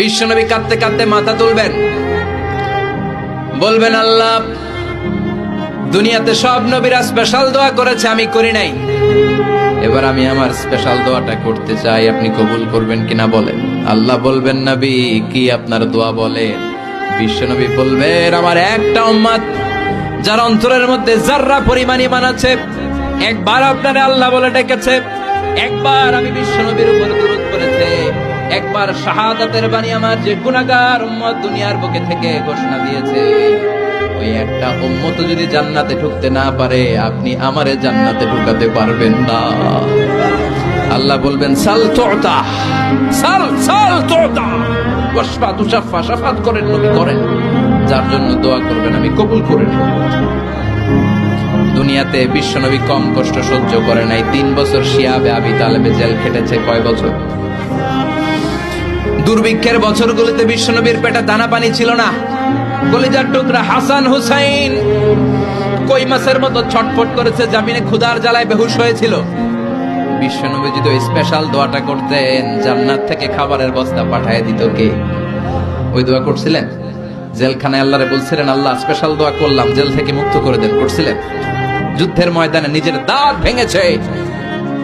বিশ্বনবী কাঁদতে কাঁদতে মাথা তুলবেন, বলবেন আল্লাহ, দুনিয়াতে সব নবীরা স্পেশাল দোয়া করেছে, আমি করি নাই, এবার আমি আমার স্পেশাল দোয়াটা করতে চাই, আপনি কবুল করবেন কিনা বলেন। আল্লাহ বলবেন, নবী কি আপনার দোয়া বলেন? বিশ্বনবী বলবেন, আমার একটা উম্মত যার অন্তরের মধ্যে যাররা পরিমাণ ঈমান আছে, একবার আপনারে আল্লাহ বলে ডেকেছে, একবার আমি বিশ্বনবীর উপর দুরূদ পড়েছে, একবার শাহাদাতের বাণী আমার যে গুনাহগার উম্মত দুনিয়ার বুকে থেকে ঘোষণা দিয়েছে, ওই একটা উম্মত যদি জান্নাতে ঢুকতে না পারে, আপনি আমারে জান্নাতে ঢুকাতে পারবেন না। আল্লাহ বলবেন, সাল তুতা, সাল সাল তুতা, ওয়াশফা তুশাফা, শাফাত করেন নবী করেন, যার জন্য দোয়া করবেন আমি কবুল করে নেব। দুনিয়াতে বিশ্বনবী কম কষ্ট সহ্য করে নাই। 3 বছর শিয়াবে আবি তালেবে জেল খেটেছে। কয় বছর? দুর্ভিক্ষের বছরগুলোতে বিশ্বনবীর পেটে দানা পানি ছিল না। কলিজার টুকরা হাসান হুসাইন কই মাছের মতো ছটফট করেছে, জামিনে ক্ষুধার জ্বালায় বেহুশ হয়েছিল। বিশ্বনবী যদি ওই স্পেশাল দোয়াটা করতেন, জান্নাত থেকে খাবারের বস্তা পাঠিয়ে দিত কে? ওই দোয়া করছিলেন? জেলখানায় আল্লাহরে বলছিলেন, আল্লাহ স্পেশাল দোয়া করলাম, জেল থেকে মুক্ত করে দেন, করছিলেন? যুদ্ধের ময়দানে নিজের দাঁত ভেঙেছে,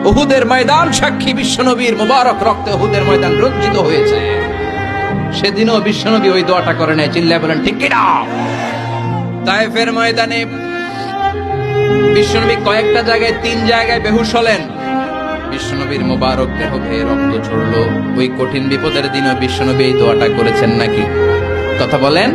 উহুদের ময়দান সাক্ষী, বিশ্বনবীর মুবারক রক্তে উহুদের ময়দান রঞ্জিত হয়েছে। সেদিনও বিশ্বনবী ওই দোয়াটা করে নাই। চিল্লায় বলেন ঠিক কিনা? তায়েফের ময়দানে বিশ্বনবী কয়েকটা জায়গায়, 3 জায়গায় বেহুশ হলেন। বিশ্বনবীর মুবারক দেহ বেয়ে রক্ত ঝরলো। ওই কঠিন বিপদের দিনও বিশ্বনবী এই দোয়াটা করেছেন নাকি? কথা বলেন।